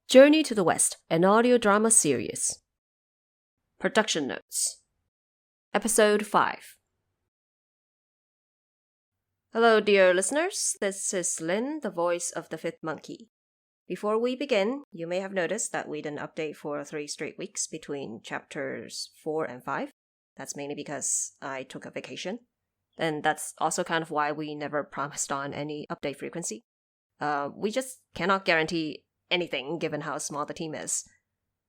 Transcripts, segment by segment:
Journey to the West, an audio drama series. Production notes. Episode 5. Hello, dear listeners. This is Lynn, the voice of the fifth monkey. Before we begin, you may have noticed that we didn't update for 3 straight weeks between chapters 4 and 5. That's mainly because I took a vacation. And that's also kind of why we never promised on any update frequency. We just cannot guarantee anything given how small the team is.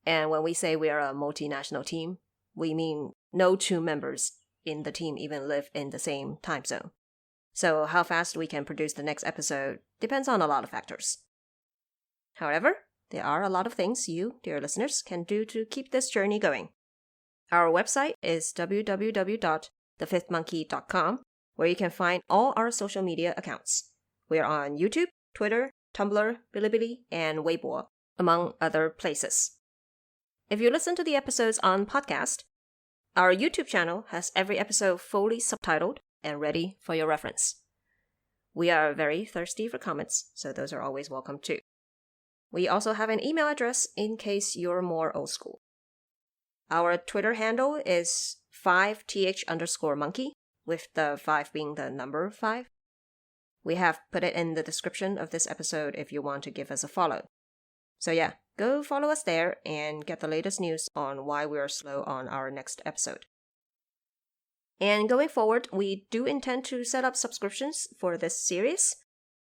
And when we say we are a multinational team, we mean no 2 members in the team even live in the same time zone. So how fast we can produce the next episode depends on a lot of factors. However, there are a lot of things you, dear listeners, can do to keep this journey going. Our website is www.thefifthmonkey.com, where you can find all our social media accounts. We are on YouTube, Twitter, Tumblr, Bilibili, and Weibo, among other places. If you listen to the episodes on podcast, our YouTube channel has every episode fully subtitled and ready for your reference. We are very thirsty for comments, so those are always welcome too. We also have an email address in case you're more old school. Our Twitter handle is 5th_monkey, with the 5 being the number 5. We have put it in the description of this episode if you want to give us a follow. So yeah, go follow us there and get the latest news on why we are slow on our next episode. And going forward, we do intend to set up subscriptions for this series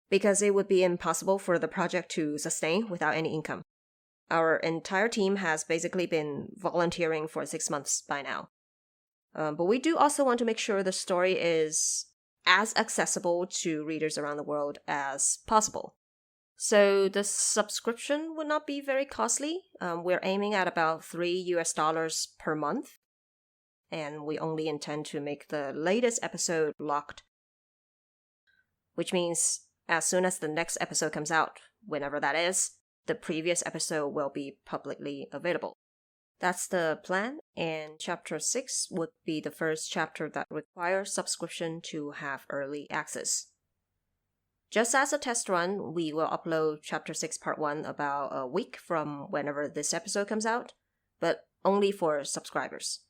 because it would be impossible for the project to sustain without any income. Our entire team has basically been volunteering for 6 months by now. But we do also want to make sure the story is as accessible to readers around the world as possible. So the subscription would not be very costly. We're aiming at about $3 per month. And we only intend to make the latest episode locked. Which means as soon as the next episode comes out, whenever that is, the previous episode will be publicly available. That's the plan, and Chapter 6 would be the first chapter that requires subscription to have early access. Just as a test run, we will upload Chapter 6 Part 1 about a week from whenever this episode comes out, but only for subscribers.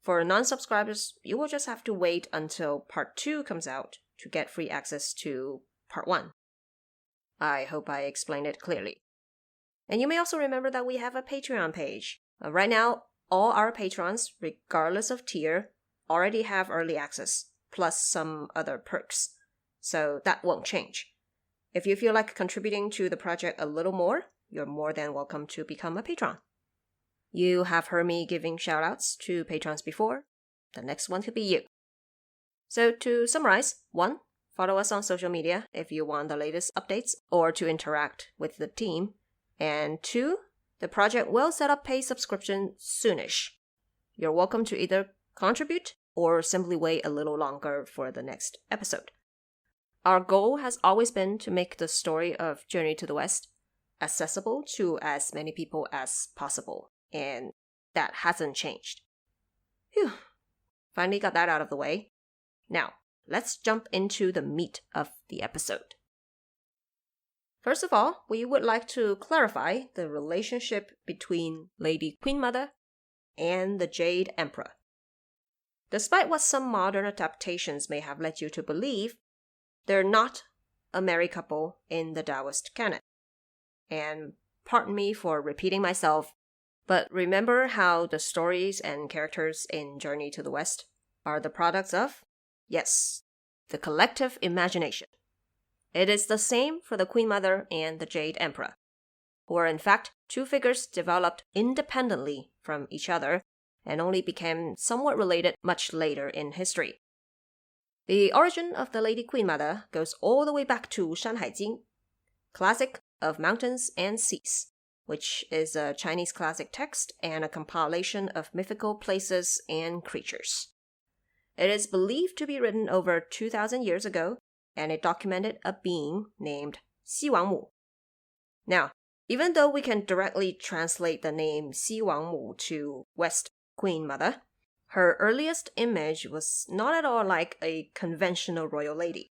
For non-subscribers, you will just have to wait until Part 2 comes out to get free access to Part 1. I hope I explained it clearly. And you may also remember that we have a Patreon page. Right now, all our patrons, regardless of tier, already have early access, plus some other perks. So that won't change. If you feel like contributing to the project a little more, you're more than welcome to become a patron. You have heard me giving shoutouts to patrons before. The next one could be you. So to summarize, 1, follow us on social media if you want the latest updates or to interact with the team. And 2, the project will set up paid subscription soonish. You're welcome to either contribute or simply wait a little longer for the next episode. Our goal has always been to make the story of Journey to the West accessible to as many people as possible, and that hasn't changed. Phew, finally got that out of the way. Now, let's jump into the meat of the episode. First of all, we would like to clarify the relationship between Lady Queen Mother and the Jade Emperor. Despite what some modern adaptations may have led you to believe, they're not a married couple in the Taoist canon. And pardon me for repeating myself, but remember how the stories and characters in Journey to the West are the products of, yes, the collective imagination. It is the same for the Queen Mother and the Jade Emperor, who are in fact 2 figures developed independently from each other and only became somewhat related much later in history. The origin of the Lady Queen Mother goes all the way back to Shan Hai Jing, classic of mountains and seas, which is a Chinese classic text and a compilation of mythical places and creatures. It is believed to be written over 2,000 years ago, and it documented a being named Xi Wangmu. Now, even though we can directly translate the name Xi Wangmu to West Queen Mother, her earliest image was not at all like a conventional royal lady.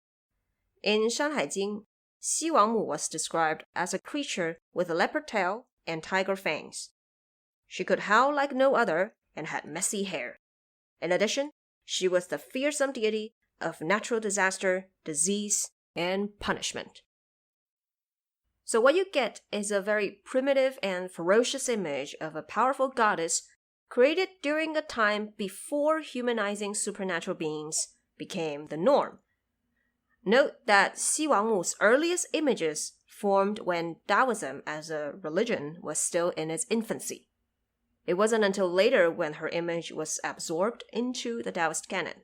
In 山海经, 西王母 was described as a creature with a leopard tail and tiger fangs. She could howl like no other and had messy hair. In addition, she was the fearsome deity of natural disaster, disease, and punishment. So what you get is a very primitive and ferocious image of a powerful goddess created during a time before humanizing supernatural beings became the norm. Note that 西王母's earliest images formed when Taoism as a religion was still in its infancy. It wasn't until later when her image was absorbed into the Taoist canon.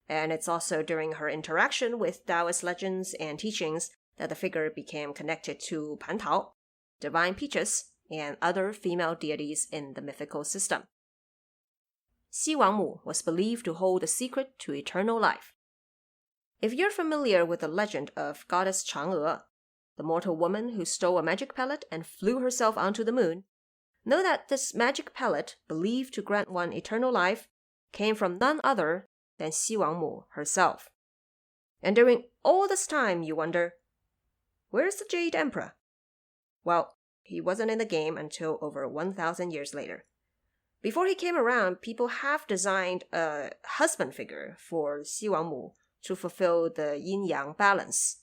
And it's also during her interaction with Taoist legends and teachings that the figure became connected to 蟠桃, divine peaches, and other female deities in the mythical system. 西王母 was believed to hold the secret to eternal life. If you're familiar with the legend of goddess Chang'e, the mortal woman who stole a magic pellet and flew herself onto the moon, know that this magic pellet, believed to grant one eternal life, came from none other than 西王母 herself. And during all this time, you wonder, where's the Jade Emperor? Well, he wasn't in the game until over 1,000 years later. Before he came around, people have designed a husband figure for 西王母 to fulfill the yin-yang balance.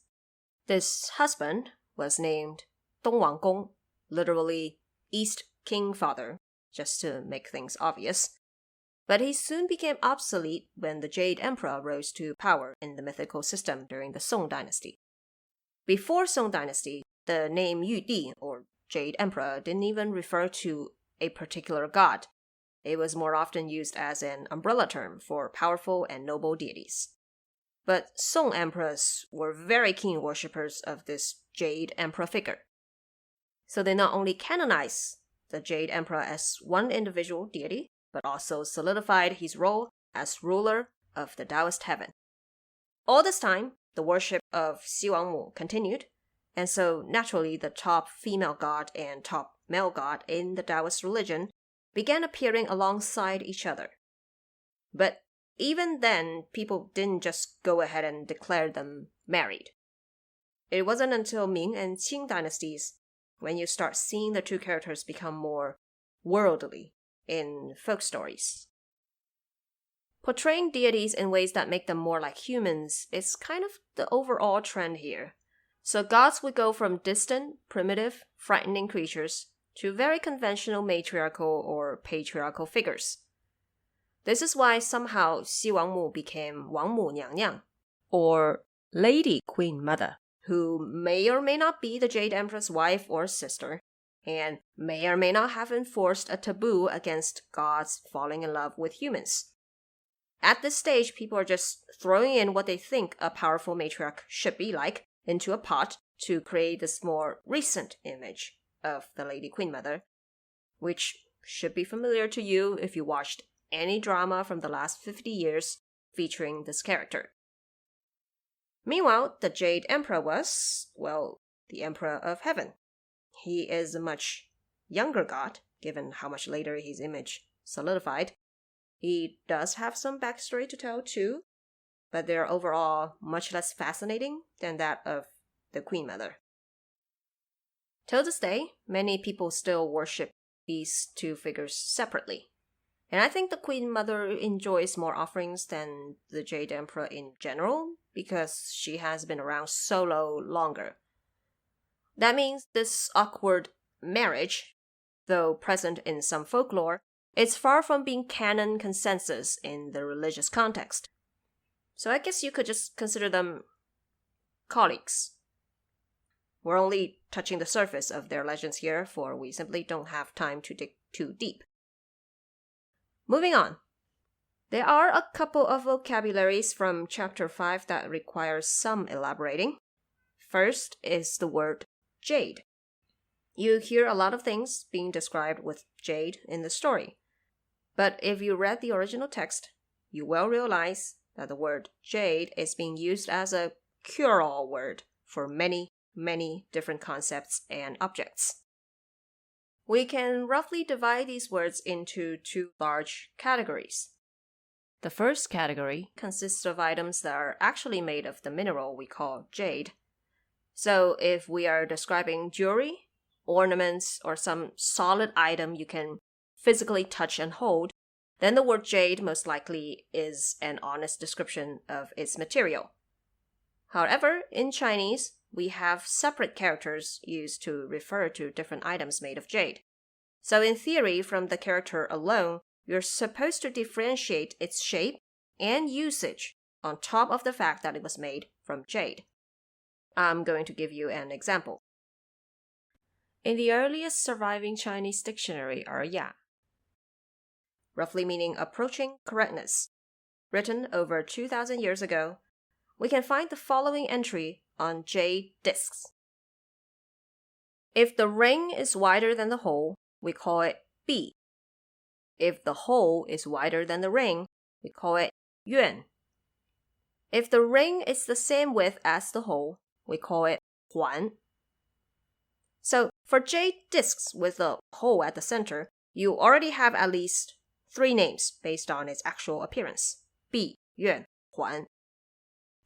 This husband was named 东王公, literally East King Father, just to make things obvious. But he soon became obsolete when the Jade Emperor rose to power in the mythical system during the Song Dynasty. Before Song Dynasty, the name Yu Di, or Jade Emperor, didn't even refer to a particular god. It was more often used as an umbrella term for powerful and noble deities. But Song emperors were very keen worshippers of this Jade Emperor figure. So they not only canonized the Jade Emperor as one individual deity, but also solidified his role as ruler of the Taoist heaven. All this time, the worship of 西王母 continued, and so naturally the top female god and top male god in the Taoist religion began appearing alongside each other. But even then, people didn't just go ahead and declare them married. It wasn't until Ming and Qing dynasties when you start seeing the two characters become more worldly in folk stories. Portraying deities in ways that make them more like humans is kind of the overall trend here. So gods would go from distant, primitive, frightening creatures to very conventional matriarchal or patriarchal figures. This is why somehow 西王母 became 王母娘娘, or Lady Queen Mother, who may or may not be the Jade Emperor's wife or sister, and may or may not have enforced a taboo against gods falling in love with humans. At this stage, people are just throwing in what they think a powerful matriarch should be like into a pot to create this more recent image of the Lady Queen Mother, which should be familiar to you if you watched any drama from the last 50 years featuring this character. Meanwhile, the Jade Emperor was, well, the Emperor of Heaven. He is a much younger god, given how much later his image solidified. He does have some backstory to tell too, but they're overall much less fascinating than that of the Queen Mother. Till this day, many people still worship these two figures separately. And I think the Queen Mother enjoys more offerings than the Jade Emperor in general because she has been around solo longer. That means this awkward marriage, though present in some folklore, is far from being canon consensus in the religious context. So I guess you could just consider them colleagues. We're only touching the surface of their legends here, for we simply don't have time to dig too deep. Moving on. There are a couple of vocabularies from Chapter 5 that require some elaborating. First is the word jade. You hear a lot of things being described with jade in the story. But if you read the original text, you will realize that the word jade is being used as a cure-all word for many, many different concepts and objects. We can roughly divide these words into two large categories. The first category consists of items that are actually made of the mineral we call jade. So if we are describing jewelry, ornaments, or some solid item you can physically touch and hold, then the word jade most likely is an honest description of its material. However, in Chinese, we have separate characters used to refer to different items made of jade. So in theory, from the character alone, you're supposed to differentiate its shape and usage on top of the fact that it was made from jade. I'm going to give you an example. In the earliest surviving Chinese dictionary, 尔雅, roughly meaning approaching correctness, written over 2,000 years ago, we can find the following entry on jade discs. If the ring is wider than the hole, we call it 壁. If the hole is wider than the ring, we call it 院. If the ring is the same width as the hole, we call it 环. So for jade discs with a hole at the center, you already have at least 3 names based on its actual appearance. 壁, 院, 环.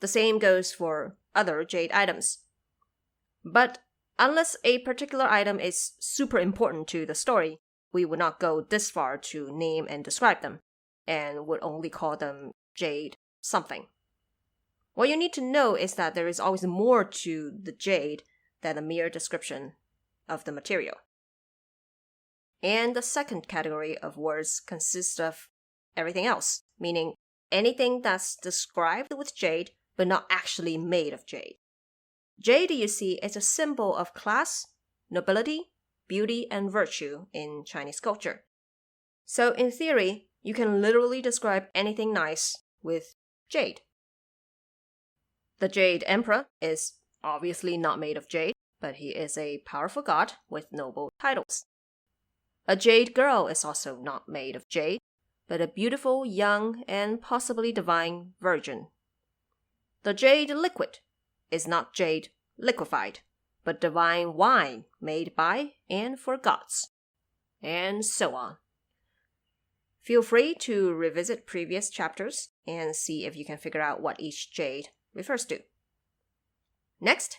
The same goes for other jade items. But unless a particular item is super important to the story, we would not go this far to name and describe them, and would only call them jade something. What you need to know is that there is always more to the jade than a mere description of the material. And the second category of words consists of everything else, meaning anything that's described with jade but not actually made of jade. Jade, you see, is a symbol of class, nobility, beauty, and virtue in Chinese culture. So in theory, you can literally describe anything nice with jade. The Jade Emperor is obviously not made of jade, but he is a powerful god with noble titles. A jade girl is also not made of jade, but a beautiful, young, and possibly divine virgin. The jade liquid is not jade liquefied, but divine wine made by and for gods. And so on. Feel free to revisit previous chapters and see if you can figure out what each jade refers to. Next,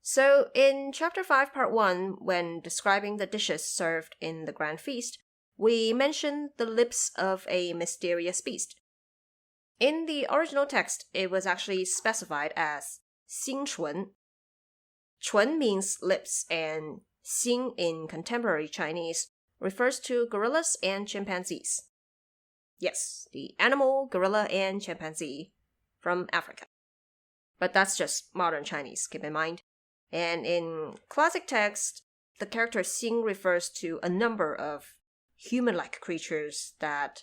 so in Chapter 5, Part 1, when describing the dishes served in the grand feast, we mentioned the lips of a mysterious beast. In the original text, it was actually specified as 星唇. 唇 means lips, and 星 in contemporary Chinese refers to gorillas and chimpanzees. Yes, the animal, gorilla, and chimpanzee from Africa. But that's just modern Chinese, keep in mind. And in classic text, the character xing refers to a number of human-like creatures that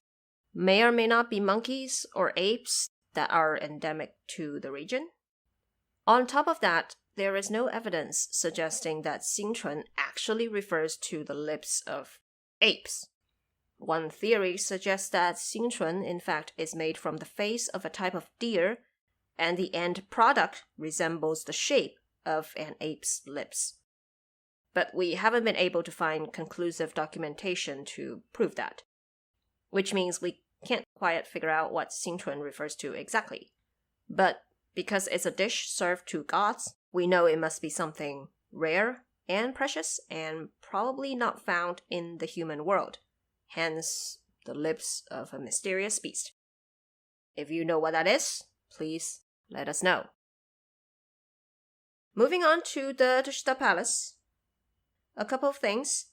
may or may not be monkeys or apes that are endemic to the region. On top of that, there is no evidence suggesting that xingchun actually refers to the lips of apes. One theory suggests that xingchun, in fact, is made from the face of a type of deer, and the end product resembles the shape of an ape's lips. But we haven't been able to find conclusive documentation to prove that, which means we can't quite figure out what xingchun refers to exactly. But because it's a dish served to gods, we know it must be something rare and precious and probably not found in the human world. Hence, the lips of a mysterious beast. If you know what that is, please let us know. Moving on to the Tushita Palace. A couple of things.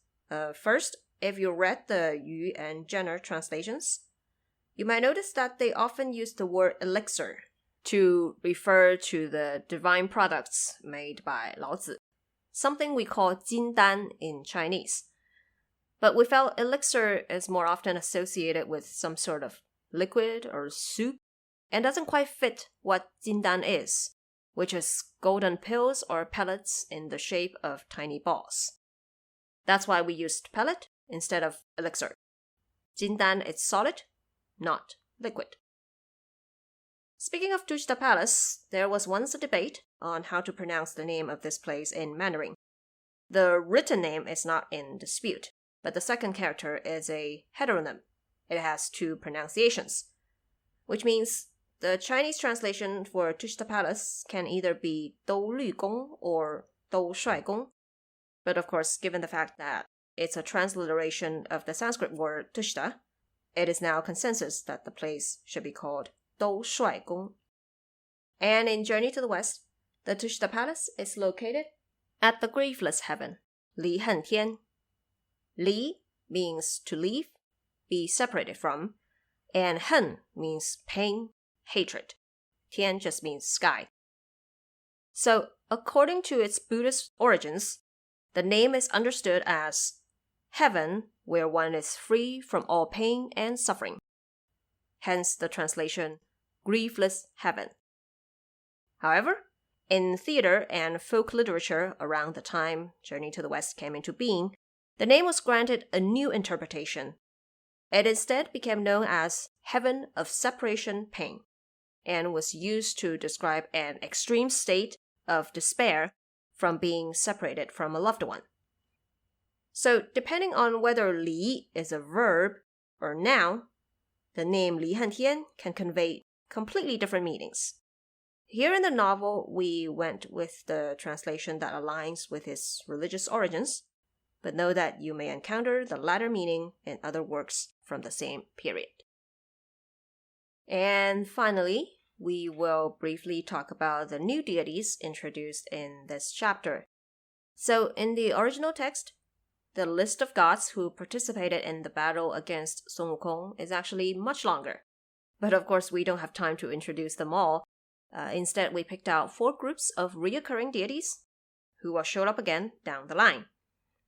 First, if you read the Yu and Jenner translations, you might notice that they often use the word elixir to refer to the divine products made by Laozi, something we call 金丹 in Chinese. But we felt elixir is more often associated with some sort of liquid or soup and doesn't quite fit what 金丹 is, which is golden pills or pellets in the shape of tiny balls. That's why we used pellet instead of elixir. 金丹 is solid, not liquid. Speaking of Tushita Palace, there was once a debate on how to pronounce the name of this place in Mandarin. The written name is not in dispute, but the second character is a heteronym. It has 2 pronunciations. which means the Chinese translation for Tushita Palace can either be 兜绿宫 or 兜帅宫. But of course, given the fact that it's a transliteration of the Sanskrit word Tushita, it is now consensus that the place should be called 兜帅宫. And in Journey to the West, the Tushita Palace is located at the Griefless Heaven, 离恨天. 离 means to leave, be separated from, and 恨 means pain, hatred. 天 just means sky. So, according to its Buddhist origins, the name is understood as heaven where one is free from all pain and suffering. Hence the translation, griefless heaven. However, in theater and folk literature around the time Journey to the West came into being, the name was granted a new interpretation. It instead became known as Heaven of Separation Pain, and was used to describe an extreme state of despair from being separated from a loved one. So, depending on whether 离 is a verb or noun, the name 离恨天 can convey completely different meanings. Here in the novel, we went with the translation that aligns with its religious origins, but know that you may encounter the latter meaning in other works from the same period. And finally, we will briefly talk about the new deities introduced in this chapter. So, in the original text, the list of gods who participated in the battle against Sun Wukong is actually much longer. But of course, we don't have time to introduce them all. Instead, we picked out 4 groups of reoccurring deities who will show up again down the line.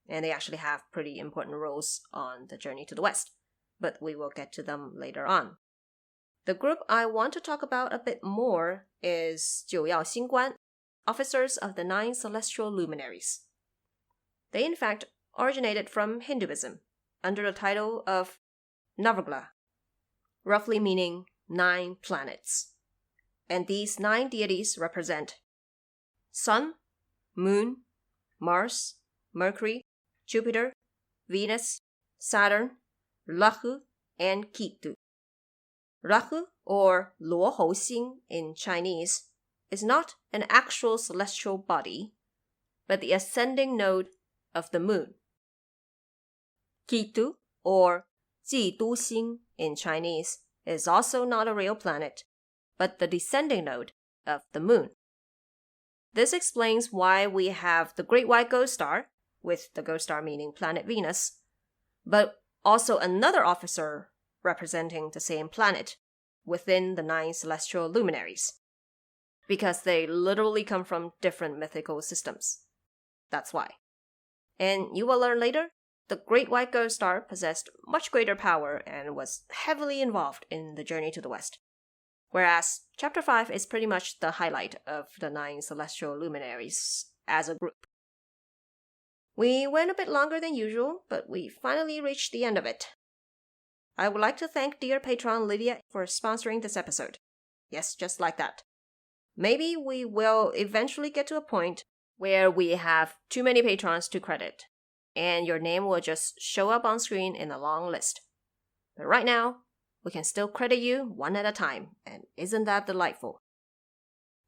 And they actually have pretty important roles on the Journey to the West. But we will get to them later on. The group I want to talk about a bit more is 九曜星官, officers of the 9 celestial luminaries. They in fact originated from Hinduism under the title of Navagla, roughly meaning 9 planets. And these 9 deities represent Sun, Moon, Mars, Mercury, Jupiter, Venus, Saturn, Rahu, and Ketu. Rahu, or 罗侯星 in Chinese, is not an actual celestial body, but the ascending node of the moon. Ketu, or 季都星 in Chinese, is also not a real planet, but the descending node of the moon. This explains why we have the Great White Ghost Star, with the ghost star meaning planet Venus, but also another officer representing the same planet within the 9 celestial luminaries, because they literally come from different mythical systems. That's why. And you will learn later, the Great White Ghost Star possessed much greater power and was heavily involved in the Journey to the West. Whereas Chapter 5 is pretty much the highlight of the 9 celestial luminaries as a group. We went a bit longer than usual, but we finally reached the end of it. I would like to thank dear patron Lydia for sponsoring this episode. Yes, just like that. Maybe we will eventually get to a point where we have too many patrons to credit, and your name will just show up on screen in a long list. But right now, we can still credit you one at a time, and isn't that delightful?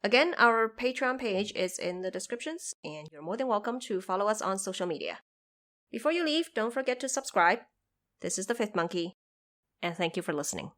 Again, our Patreon page is in the descriptions, and you're more than welcome to follow us on social media. Before you leave, don't forget to subscribe. This is the Fifth Monkey, and thank you for listening.